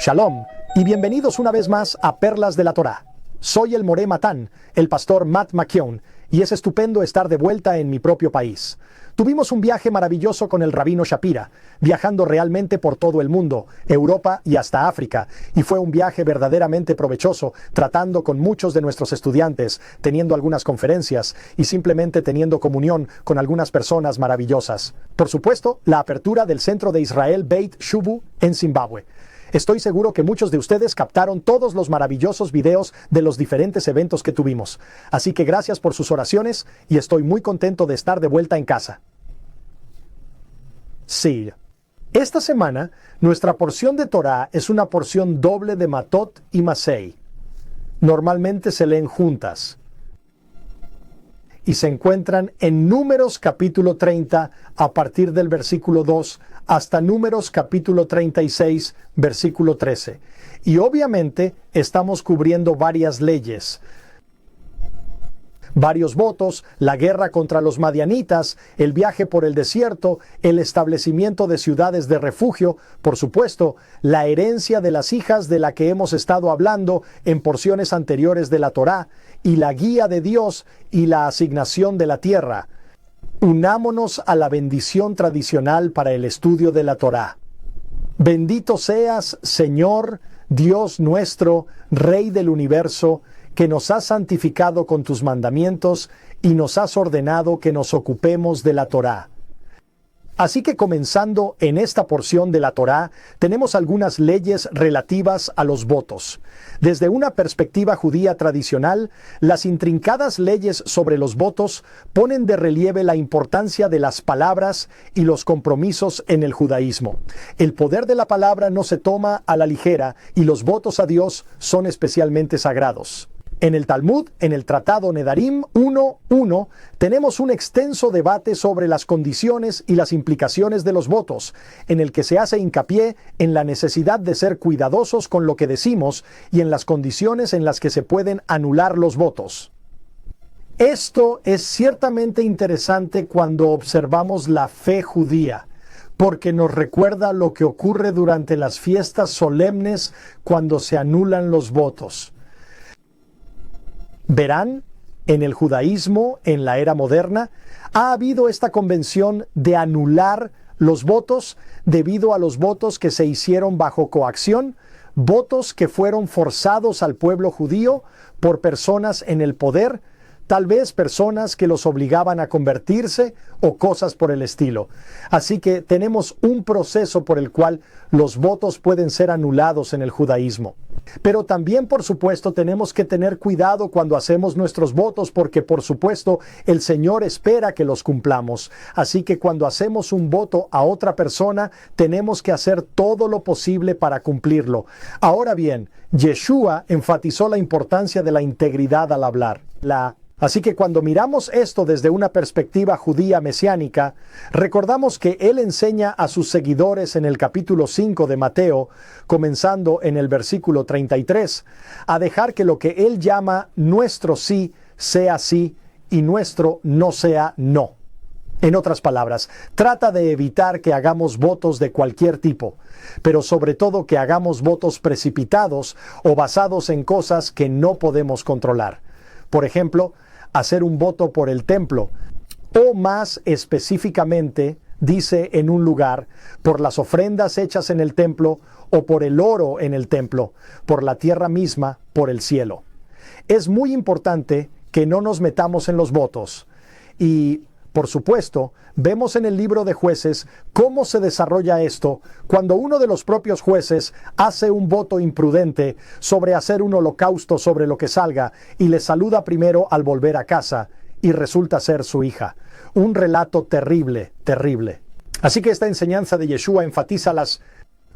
Shalom y bienvenidos una vez más a Perlas de la Torá. Soy el Moré Matán, el pastor Matt McKeown, y es estupendo estar de vuelta en mi propio país. Tuvimos un viaje maravilloso con el Rabino Shapira, viajando realmente por todo el mundo, Europa y hasta África, y fue un viaje verdaderamente provechoso, tratando con muchos de nuestros estudiantes, teniendo algunas conferencias y simplemente teniendo comunión con algunas personas maravillosas. Por supuesto, la apertura del Centro de Israel Beit Shubu en Zimbabue. Estoy seguro que muchos de ustedes captaron todos los maravillosos videos de los diferentes eventos que tuvimos. Así que gracias por sus oraciones y estoy muy contento de estar de vuelta en casa. Sí. Esta semana, nuestra porción de Torá es una porción doble de Matot y Masei. Normalmente se leen juntas. Y se encuentran en Números capítulo 30 a partir del versículo 2 hasta Números capítulo 36 versículo 13. Y obviamente estamos cubriendo varias leyes, varios votos, la guerra contra los madianitas, el viaje por el desierto, el establecimiento de ciudades de refugio, por supuesto, la herencia de las hijas de la que hemos estado hablando en porciones anteriores de la Torá, y la guía de Dios y la asignación de la tierra. Unámonos a la bendición tradicional para el estudio de la Torá. Bendito seas, Señor, Dios nuestro, Rey del universo, que nos has santificado con tus mandamientos y nos has ordenado que nos ocupemos de la Torá. Así que comenzando en esta porción de la Torá, tenemos algunas leyes relativas a los votos. Desde una perspectiva judía tradicional, las intrincadas leyes sobre los votos ponen de relieve la importancia de las palabras y los compromisos en el judaísmo. El poder de la palabra no se toma a la ligera y los votos a Dios son especialmente sagrados. En el Talmud, en el Tratado Nedarim 1.1, tenemos un extenso debate sobre las condiciones y las implicaciones de los votos, en el que se hace hincapié en la necesidad de ser cuidadosos con lo que decimos y en las condiciones en las que se pueden anular los votos. Esto es ciertamente interesante cuando observamos la fe judía, porque nos recuerda lo que ocurre durante las fiestas solemnes cuando se anulan los votos. Verán, en el judaísmo, en la era moderna, ha habido esta convención de anular los votos debido a los votos que se hicieron bajo coacción, votos que fueron forzados al pueblo judío por personas en el poder, tal vez personas que los obligaban a convertirse o cosas por el estilo. Así que tenemos un proceso por el cual los votos pueden ser anulados en el judaísmo. Pero también, por supuesto, tenemos que tener cuidado cuando hacemos nuestros votos porque, por supuesto, el Señor espera que los cumplamos. Así que cuando hacemos un voto a otra persona, tenemos que hacer todo lo posible para cumplirlo. Ahora bien, Yeshua enfatizó la importancia de la integridad al hablar. Así que cuando miramos esto desde una perspectiva judía mesiánica, recordamos que él enseña a sus seguidores en el capítulo 5 de Mateo, comenzando en el versículo 33, a dejar que lo que él llama nuestro sí sea sí y nuestro no sea no. En otras palabras, trata de evitar que hagamos votos de cualquier tipo, pero sobre todo que hagamos votos precipitados o basados en cosas que no podemos controlar. Por ejemplo, hacer un voto por el templo, o más específicamente, dice en un lugar, por las ofrendas hechas en el templo, o por el oro en el templo, por la tierra misma, por el cielo. Es muy importante que no nos metamos en los votos. Y, por supuesto, vemos en el libro de Jueces cómo se desarrolla esto cuando uno de los propios jueces hace un voto imprudente sobre hacer un holocausto sobre lo que salga y le saluda primero al volver a casa y resulta ser su hija. Un relato terrible, terrible. Así que esta enseñanza de Yeshua enfatiza las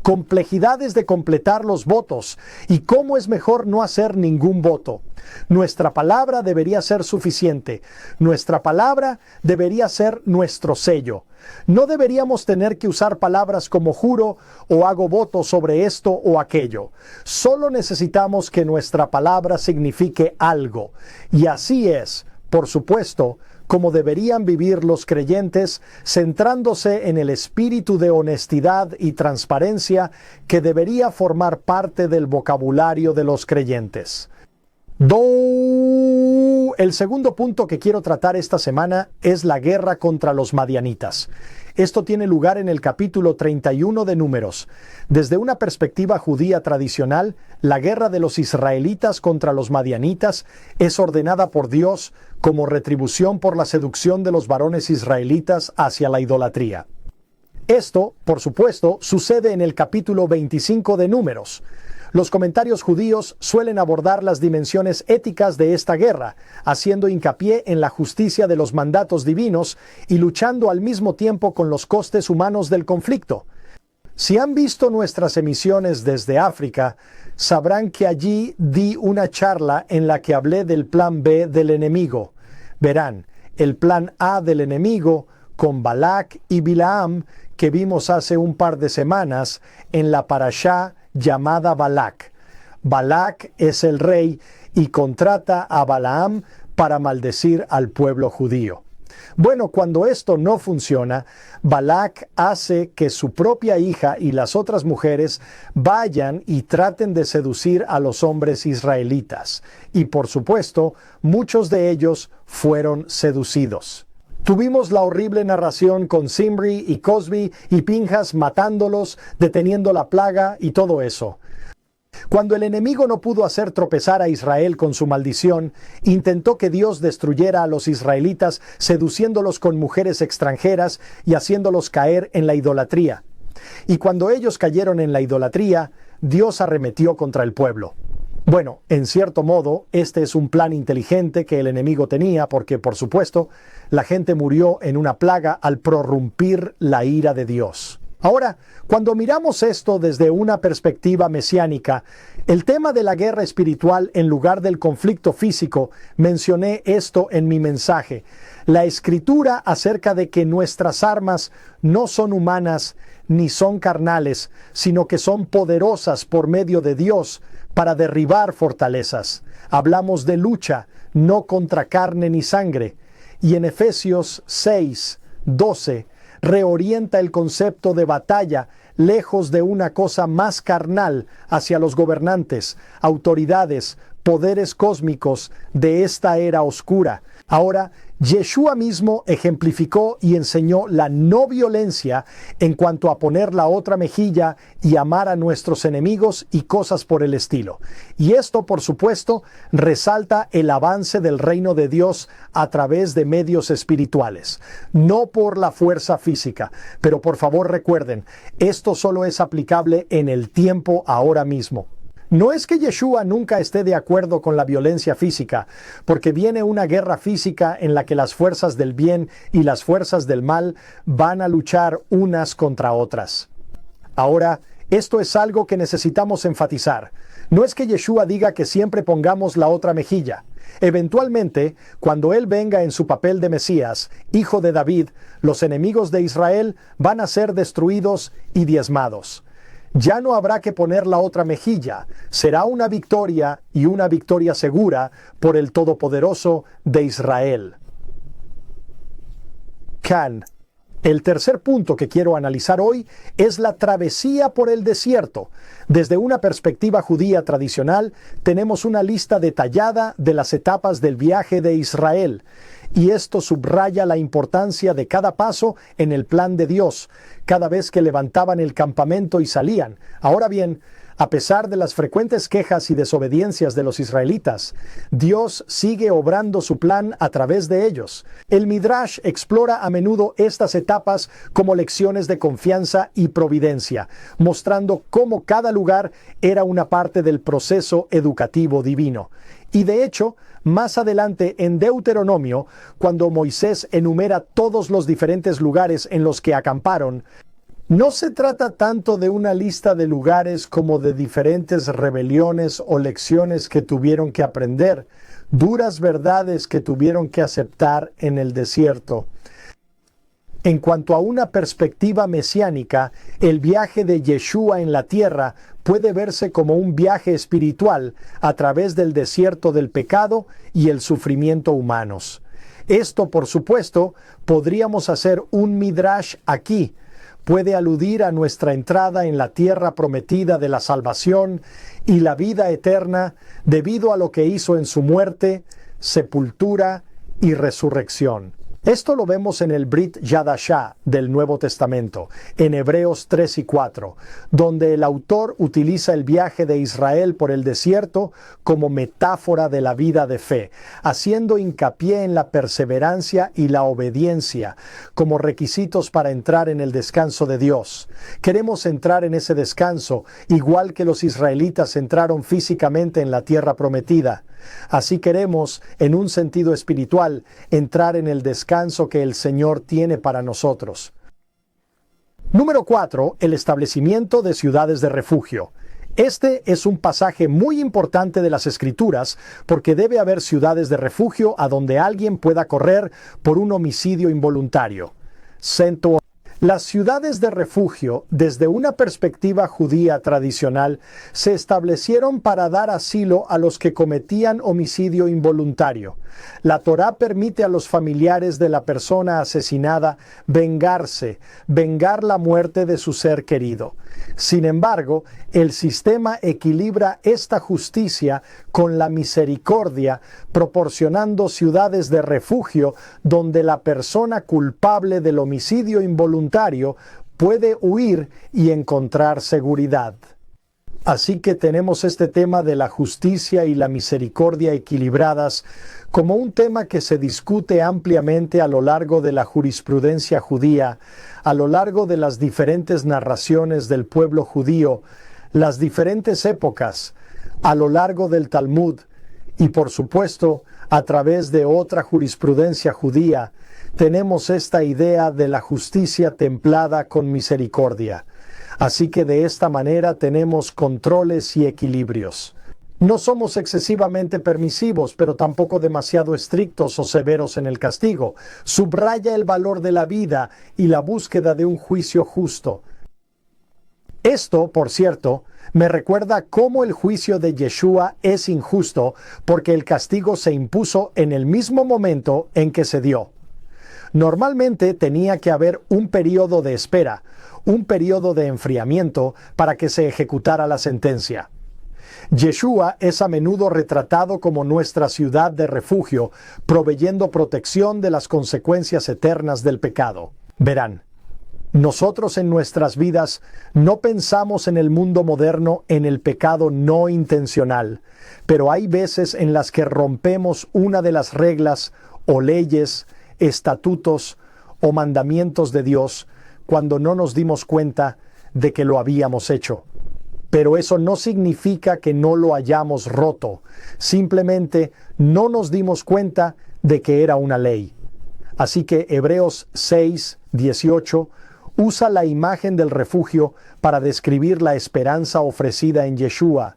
complejidades de completar los votos y cómo es mejor no hacer ningún voto. Nuestra palabra debería ser suficiente. Nuestra palabra debería ser nuestro sello. No deberíamos tener que usar palabras como juro o hago voto sobre esto o aquello. Solo necesitamos que nuestra palabra signifique algo. Y así es, por supuesto, como deberían vivir los creyentes, centrándose en el espíritu de honestidad y transparencia que debería formar parte del vocabulario de los creyentes. El segundo punto que quiero tratar esta semana es la guerra contra los madianitas. Esto tiene lugar en el capítulo 31 de Números. Desde una perspectiva judía tradicional, la guerra de los israelitas contra los madianitas es ordenada por Dios como retribución por la seducción de los varones israelitas hacia la idolatría. Esto, por supuesto, sucede en el capítulo 25 de Números. Los comentarios judíos suelen abordar las dimensiones éticas de esta guerra, haciendo hincapié en la justicia de los mandatos divinos y luchando al mismo tiempo con los costes humanos del conflicto. Si han visto nuestras emisiones desde África, sabrán que allí di una charla en la que hablé del plan B del enemigo. Verán, el plan A del enemigo con Balac y Bilaam que vimos hace un par de semanas en la parashá llamada Balac. Balac es el rey y contrata a Balaam para maldecir al pueblo judío. Bueno, cuando esto no funciona, Balac hace que su propia hija y las otras mujeres vayan y traten de seducir a los hombres israelitas. Y por supuesto, muchos de ellos fueron seducidos. Tuvimos la horrible narración con Zimri y Cosbi y Pinjas matándolos, deteniendo la plaga y todo eso. Cuando el enemigo no pudo hacer tropezar a Israel con su maldición, intentó que Dios destruyera a los israelitas, seduciéndolos con mujeres extranjeras y haciéndolos caer en la idolatría. Y cuando ellos cayeron en la idolatría, Dios arremetió contra el pueblo. Bueno, en cierto modo, este es un plan inteligente que el enemigo tenía porque, por supuesto, la gente murió en una plaga al prorrumpir la ira de Dios. Ahora, cuando miramos esto desde una perspectiva mesiánica, el tema de la guerra espiritual en lugar del conflicto físico, mencioné esto en mi mensaje. La escritura acerca de que nuestras armas no son humanas ni son carnales, sino que son poderosas por medio de Dios para derribar fortalezas. Hablamos de lucha, no contra carne ni sangre. Y en Efesios 6:12 reorienta el concepto de batalla lejos de una cosa más carnal hacia los gobernantes, autoridades, poderes cósmicos de esta era oscura. Ahora, Yeshua mismo ejemplificó y enseñó la no violencia en cuanto a poner la otra mejilla y amar a nuestros enemigos y cosas por el estilo. Y esto, por supuesto, resalta el avance del reino de Dios a través de medios espirituales, no por la fuerza física. Pero por favor recuerden, esto solo es aplicable en el tiempo ahora mismo. No es que Yeshua nunca esté de acuerdo con la violencia física, porque viene una guerra física en la que las fuerzas del bien y las fuerzas del mal van a luchar unas contra otras. Ahora, esto es algo que necesitamos enfatizar. No es que Yeshua diga que siempre pongamos la otra mejilla. Eventualmente, cuando Él venga en su papel de Mesías, hijo de David, los enemigos de Israel van a ser destruidos y diezmados. Ya no habrá que poner la otra mejilla. Será una victoria y una victoria segura por el Todopoderoso de Israel. Can. El tercer punto que quiero analizar hoy es la travesía por el desierto. Desde una perspectiva judía tradicional, tenemos una lista detallada de las etapas del viaje de Israel. Y esto subraya la importancia de cada paso en el plan de Dios, cada vez que levantaban el campamento y salían. Ahora bien, a pesar de las frecuentes quejas y desobediencias de los israelitas, Dios sigue obrando su plan a través de ellos. El Midrash explora a menudo estas etapas como lecciones de confianza y providencia, mostrando cómo cada lugar era una parte del proceso educativo divino. Y de hecho, más adelante en Deuteronomio, cuando Moisés enumera todos los diferentes lugares en los que acamparon, no se trata tanto de una lista de lugares como de diferentes rebeliones o lecciones que tuvieron que aprender, duras verdades que tuvieron que aceptar en el desierto. En cuanto a una perspectiva mesiánica, el viaje de Yeshua en la tierra puede verse como un viaje espiritual a través del desierto del pecado y el sufrimiento humanos. Esto, por supuesto, podríamos hacer un midrash aquí. Puede aludir a nuestra entrada en la tierra prometida de la salvación y la vida eterna debido a lo que hizo en su muerte, sepultura y resurrección. Esto lo vemos en el Brit Yadashah del Nuevo Testamento, en Hebreos 3 y 4, donde el autor utiliza el viaje de Israel por el desierto como metáfora de la vida de fe, haciendo hincapié en la perseverancia y la obediencia como requisitos para entrar en el descanso de Dios. Queremos entrar en ese descanso, igual que los israelitas entraron físicamente en la tierra prometida. Así queremos, en un sentido espiritual, entrar en el descanso que el Señor tiene para nosotros. Número 4. El establecimiento de ciudades de refugio. Este es un pasaje muy importante de las Escrituras porque debe haber ciudades de refugio a donde alguien pueda correr por un homicidio involuntario. Las ciudades de refugio, desde una perspectiva judía tradicional, se establecieron para dar asilo a los que cometían homicidio involuntario. La Torá permite a los familiares de la persona asesinada vengar la muerte de su ser querido. Sin embargo, el sistema equilibra esta justicia con la misericordia, proporcionando ciudades de refugio donde la persona culpable del homicidio involuntario puede huir y encontrar seguridad. Así que tenemos este tema de la justicia y la misericordia equilibradas como un tema que se discute ampliamente a lo largo de la jurisprudencia judía, a lo largo de las diferentes narraciones del pueblo judío, las diferentes épocas, a lo largo del Talmud y, por supuesto, a través de otra jurisprudencia judía. Tenemos esta idea de la justicia templada con misericordia. Así que de esta manera tenemos controles y equilibrios. No somos excesivamente permisivos, pero tampoco demasiado estrictos o severos en el castigo. Subraya el valor de la vida y la búsqueda de un juicio justo. Esto, por cierto, me recuerda cómo el juicio de Yeshua es injusto porque el castigo se impuso en el mismo momento en que se dio. Normalmente tenía que haber un periodo de espera, un periodo de enfriamiento para que se ejecutara la sentencia. Yeshua es a menudo retratado como nuestra ciudad de refugio, proveyendo protección de las consecuencias eternas del pecado. Verán, nosotros en nuestras vidas no pensamos en el mundo moderno en el pecado no intencional, pero hay veces en las que rompemos una de las reglas o leyes, estatutos o mandamientos de Dios cuando no nos dimos cuenta de que lo habíamos hecho. Pero eso no significa que no lo hayamos roto, simplemente no nos dimos cuenta de que era una ley. Así que Hebreos 6:18 usa la imagen del refugio para describir la esperanza ofrecida en Yeshua,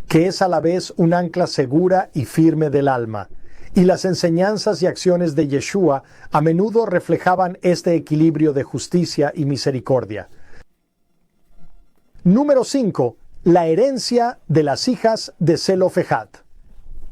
que es a la vez un ancla segura y firme del alma. Y las enseñanzas y acciones de Yeshua a menudo reflejaban este equilibrio de justicia y misericordia. Número 5. La herencia de las hijas de Zelofejad.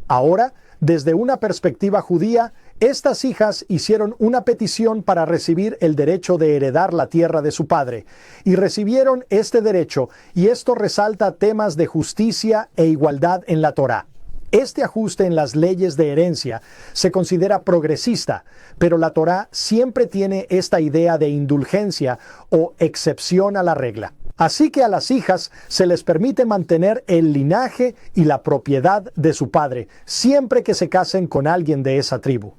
Ahora, desde una perspectiva judía, estas hijas hicieron una petición para recibir el derecho de heredar la tierra de su padre, y recibieron este derecho, y esto resalta temas de justicia e igualdad en la Torá. Este ajuste en las leyes de herencia se considera progresista, pero la Torá siempre tiene esta idea de indulgencia o excepción a la regla. Así que a las hijas se les permite mantener el linaje y la propiedad de su padre, siempre que se casen con alguien de esa tribu.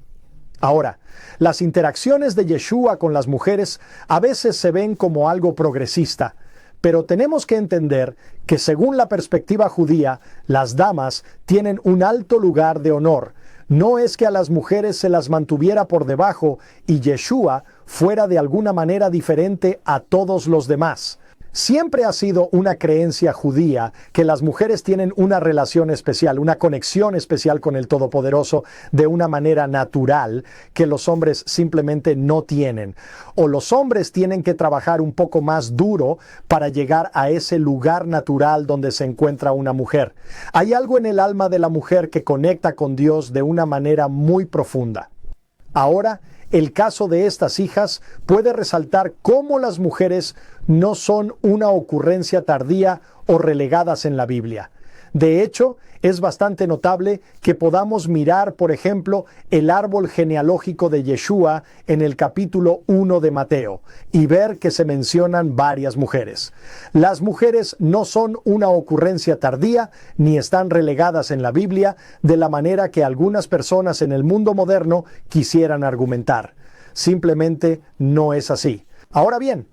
Ahora, las interacciones de Yeshua con las mujeres a veces se ven como algo progresista, pero tenemos que entender que según la perspectiva judía, las damas tienen un alto lugar de honor. No es que a las mujeres se las mantuviera por debajo y Yeshua fuera de alguna manera diferente a todos los demás. Siempre ha sido una creencia judía que las mujeres tienen una relación especial, una conexión especial con el Todopoderoso de una manera natural que los hombres simplemente no tienen. O los hombres tienen que trabajar un poco más duro para llegar a ese lugar natural donde se encuentra una mujer. Hay algo en el alma de la mujer que conecta con Dios de una manera muy profunda. Ahora, el caso de estas hijas puede resaltar cómo las mujeres no son una ocurrencia tardía o relegadas en la Biblia. De hecho, es bastante notable que podamos mirar, por ejemplo, el árbol genealógico de Yeshua en el capítulo 1 de Mateo y ver que se mencionan varias mujeres. Las mujeres no son una ocurrencia tardía ni están relegadas en la Biblia de la manera que algunas personas en el mundo moderno quisieran argumentar. Simplemente no es así. Ahora bien,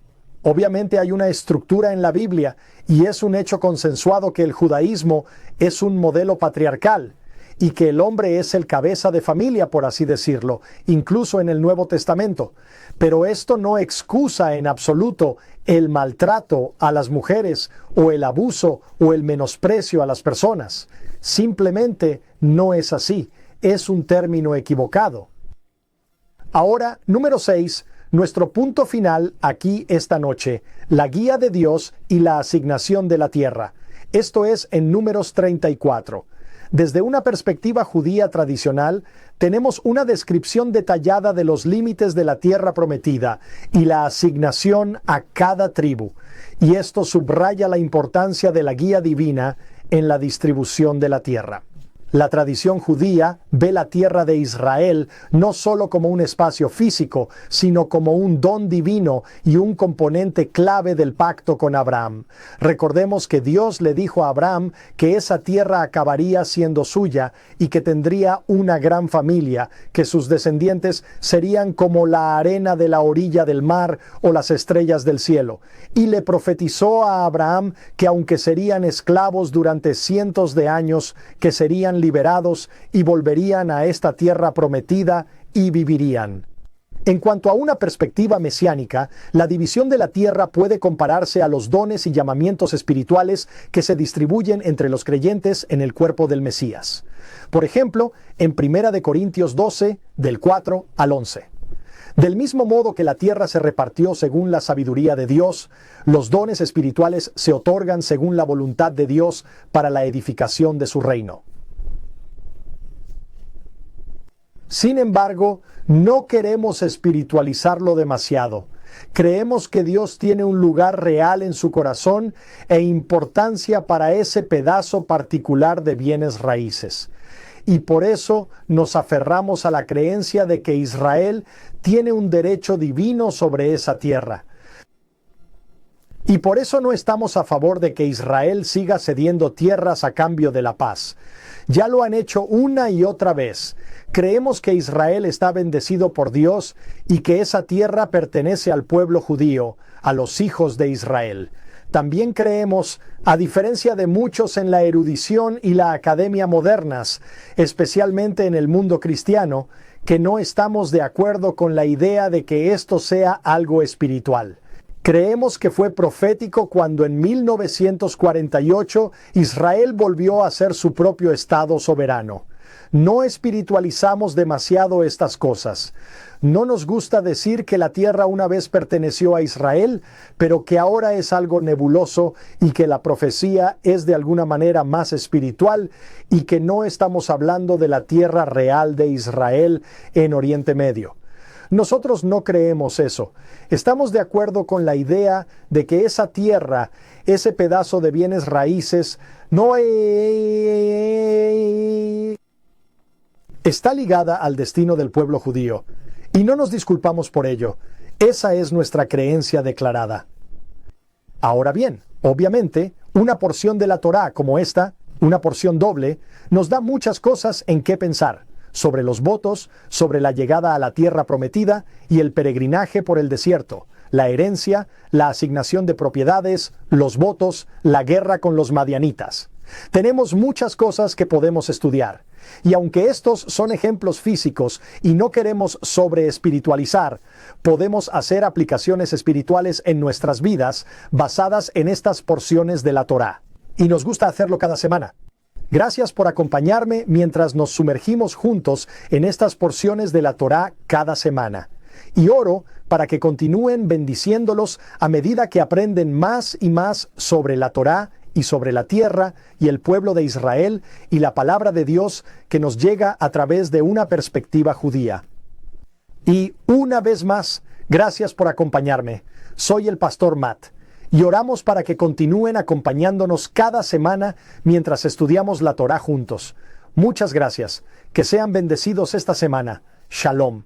obviamente hay una estructura en la Biblia y es un hecho consensuado que el judaísmo es un modelo patriarcal y que el hombre es el cabeza de familia, por así decirlo, incluso en el Nuevo Testamento. Pero esto no excusa en absoluto el maltrato a las mujeres o el abuso o el menosprecio a las personas. Simplemente no es así. Es un término equivocado. Ahora, número 6. Nuestro punto final aquí esta noche, la guía de Dios y la asignación de la tierra. Esto es en Números 34. Desde una perspectiva judía tradicional, tenemos una descripción detallada de los límites de la tierra prometida y la asignación a cada tribu. Y esto subraya la importancia de la guía divina en la distribución de la tierra. La tradición judía ve la tierra de Israel no solo como un espacio físico, sino como un don divino y un componente clave del pacto con Abraham. Recordemos que Dios le dijo a Abraham que esa tierra acabaría siendo suya y que tendría una gran familia, que sus descendientes serían como la arena de la orilla del mar o las estrellas del cielo. Y le profetizó a Abraham que aunque serían esclavos durante cientos de años, que serían liberados y volverían a esta tierra prometida y vivirían. En cuanto a una perspectiva mesiánica, la división de la tierra puede compararse a los dones y llamamientos espirituales que se distribuyen entre los creyentes en el cuerpo del Mesías. Por ejemplo, en 1 Corintios 12, del 4 al 11. Del mismo modo que la tierra se repartió según la sabiduría de Dios, los dones espirituales se otorgan según la voluntad de Dios para la edificación de su reino. Sin embargo, no queremos espiritualizarlo demasiado. Creemos que Dios tiene un lugar real en su corazón e importancia para ese pedazo particular de bienes raíces. Y por eso nos aferramos a la creencia de que Israel tiene un derecho divino sobre esa tierra. Y por eso no estamos a favor de que Israel siga cediendo tierras a cambio de la paz. Ya lo han hecho una y otra vez. Creemos que Israel está bendecido por Dios y que esa tierra pertenece al pueblo judío, a los hijos de Israel. También creemos, a diferencia de muchos en la erudición y la academia modernas, especialmente en el mundo cristiano, que no estamos de acuerdo con la idea de que esto sea algo espiritual. Creemos que fue profético cuando en 1948 Israel volvió a ser su propio Estado soberano. No espiritualizamos demasiado estas cosas. No nos gusta decir que la tierra una vez perteneció a Israel, pero que ahora es algo nebuloso y que la profecía es de alguna manera más espiritual y que no estamos hablando de la tierra real de Israel en Oriente Medio. Nosotros no creemos eso. Estamos de acuerdo con la idea de que esa tierra, ese pedazo de bienes raíces, está ligada al destino del pueblo judío. Y no nos disculpamos por ello. Esa es nuestra creencia declarada. Ahora bien, obviamente, una porción de la Torá como esta, una porción doble, nos da muchas cosas en qué pensar. Sobre los votos, sobre la llegada a la tierra prometida y el peregrinaje por el desierto, la herencia, la asignación de propiedades, los votos, la guerra con los madianitas. Tenemos muchas cosas que podemos estudiar. Y aunque estos son ejemplos físicos y no queremos sobreespiritualizar, podemos hacer aplicaciones espirituales en nuestras vidas basadas en estas porciones de la Torá. Y nos gusta hacerlo cada semana. Gracias por acompañarme mientras nos sumergimos juntos en estas porciones de la Torá cada semana. Y oro para que continúen bendiciéndolos a medida que aprenden más y más sobre la Torá y sobre la tierra y el pueblo de Israel y la palabra de Dios que nos llega a través de una perspectiva judía. Y una vez más, gracias por acompañarme. Soy el pastor Matt y oramos para que continúen acompañándonos cada semana mientras estudiamos la Torá juntos. Muchas gracias. Que sean bendecidos esta semana. Shalom.